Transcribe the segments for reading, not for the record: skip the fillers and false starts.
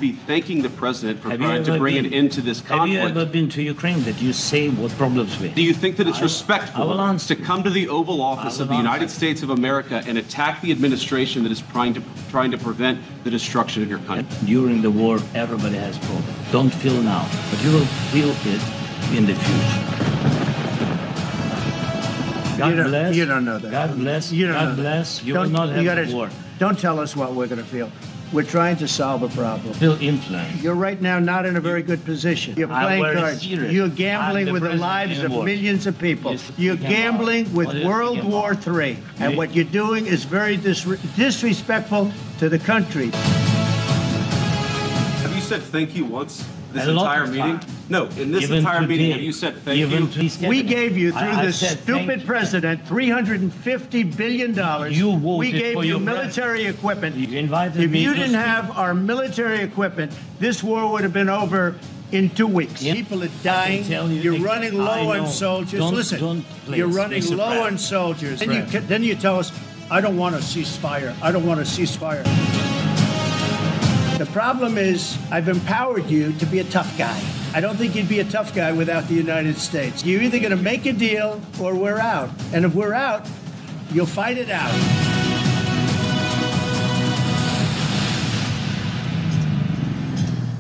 be thanking the president for trying to bring an end to this conflict. Have you ever been to Ukraine that you say what problems we have? Do you think that it's respectful to come to the Oval Office of the United States of America and attack the administration that is trying to prevent the destruction of your country? During the war, everybody has problems. Don't feel now, but you will feel it in the future. God bless. You don't know that. God bless. God bless. You will not have war. Don't tell us what we're going to feel. We're trying to solve a problem. Feel influence. You're right now not in a very good position. You're playing cards. You're gambling with the lives of millions of people. You're gambling with World War III. And what you're doing is very disrespectful to the country. Have you said thank you once this entire meeting? No, in this entire meeting, have you said thank you? We gave you, through this stupid president, $350 billion. We gave you military equipment. If you didn't have our military equipment, this war would have been over in 2 weeks. People are dying. You're running low on soldiers. Listen, you're running low on soldiers. Then you tell us, I don't want a ceasefire. I don't want a ceasefire. The problem is, I've empowered you to be a tough guy. I don't think you'd be a tough guy without the United States. You're either going to make a deal or we're out. And if we're out, you'll fight it out.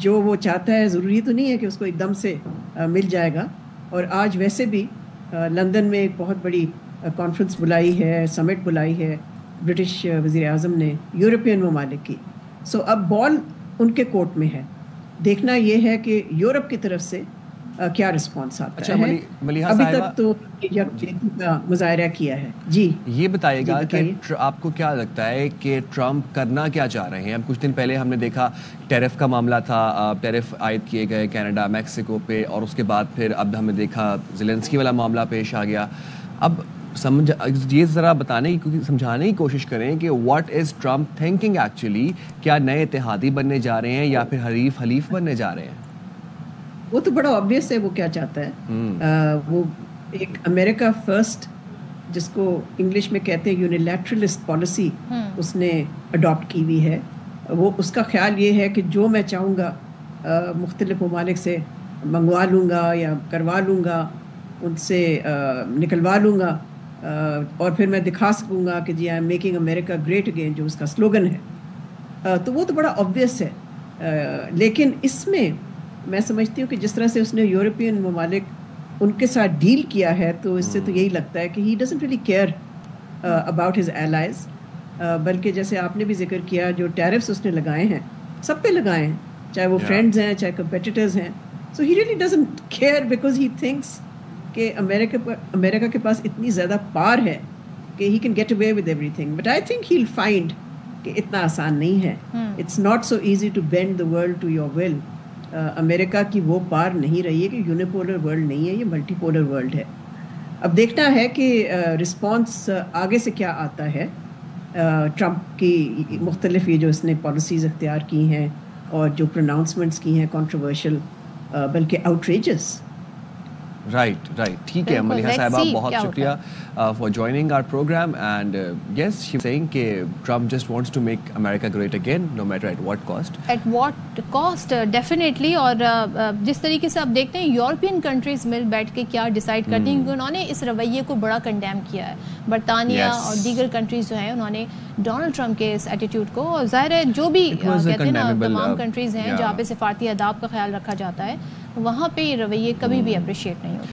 جو وہ چاہتا ہے ضروری تو نہیں ہے کہ اس کو ایک دم سے مل جائے گا. اور آج ویسے بھی لندن میں ایک بہت بڑی کانفرنس بلائی ہے, سمٹ بلائی ہے برٹش وزیر اعظم نے یورپین ممالک کی. سو اب بال ان کے کورٹ میں ہے. دیکھنا یہ ہے کہ یورپ کی طرف سے کیا رسپانس آتا ہے. ابھی تک تو یکجہتی کا مظاہرہ کیا ہے. جی یہ بتائیے گا کہ آپ کو کیا لگتا ہے کہ ٹرمپ کرنا کیا چاہ رہے ہیں؟ اب کچھ دن پہلے ہم نے دیکھا ٹیرف کا معاملہ تھا, ٹیرف عائد کیے گئے کینیڈا میکسیکو پہ, اور اس کے بعد پھر اب ہم نے دیکھا زیلنسکی والا معاملہ پیش آ گیا. اب یہ ذرا بتانے کی سمجھانے کی کوشش کریں کہ what is Trump thinking actually. کیا نئے اتحادی بننے جا رہے ہیں یا پھر حلیف بننے جا رہے ہیں؟ وہ تو بڑا آبویس ہے وہ کیا چاہتا ہے. وہ ایک امریکہ فرسٹ جس کو انگلش میں کہتے ہیں یونیلیٹرلسٹ پالیسی اس نے اڈاپٹ کی ہوئی ہے. وہ اس کا خیال یہ ہے کہ جو میں چاہوں گا مختلف ممالک سے منگوا لوں گا یا کروا لوں گا, ان سے نکلوا لوں گا, اور پھر میں دکھا سکوں گا کہ جی I am making America great again, جو اس کا سلوگن ہے. تو وہ تو بڑا آبویس ہے. لیکن اس میں میں سمجھتی ہوں کہ جس طرح سے اس نے یورپین ممالک ان کے ساتھ ڈیل کیا ہے, تو اس سے تو یہی لگتا ہے کہ he doesn't really care about his allies. بلکہ جیسے آپ نے بھی ذکر کیا, جو ٹیرفس اس نے لگائے ہیں سب پہ لگائے ہیں, چاہے وہ فرینڈز ہیں چاہے کمپیٹیٹرز ہیں. So he really doesn't care because he thinks کہ امریکہ کے پاس اتنی زیادہ پار ہے کہ he can get away with everything. But I think he will find کہ اتنا آسان نہیں ہے. It's not so easy to bend the world to your will. امریکہ کی وہ پار نہیں رہی ہے کہ یونیپولر ورلڈ نہیں ہے, یہ ملٹی پولر ورلڈ ہے. اب دیکھنا ہے کہ رسپانس آگے سے کیا آتا ہے. ٹرمپ کی مختلف یہ جو اس نے پالیسیز اختیار کی ہیں اور جو پروناؤنسمنٹس کی ہیں کنٹروورشل بلکہ آؤٹریجس. رائٹ ٹھیک ہے ملیحہ صاحبہ, بہت شکریہ for joining our program. And yes she saying کہ Trump just wants to make America great again no matter at what cost. Definitely. اور جس طریقے سے آپ دیکھتے ہیں یورپین کنٹریز مل بیٹھ کے کیا ڈیسائیڈ کرتی ہیں, کیونکہ انہوں نے اس رویے کو بڑا کنڈیم کیا ہے. برطانیہ اور دیگر کنٹریز جو ہیں انہوں نے ڈونلڈ ٹرمپ کے اس ایٹیٹیوڈ کو, اور ظاہر ہے جو بھی کہتے ہیں نا تمام کنٹریز ہیں جہاں پہ سفارتی آداب کا خیال رکھا جاتا ہے, وہاں پہ یہ رویے کبھی بھی اپریشیٹ نہیں ہوتے.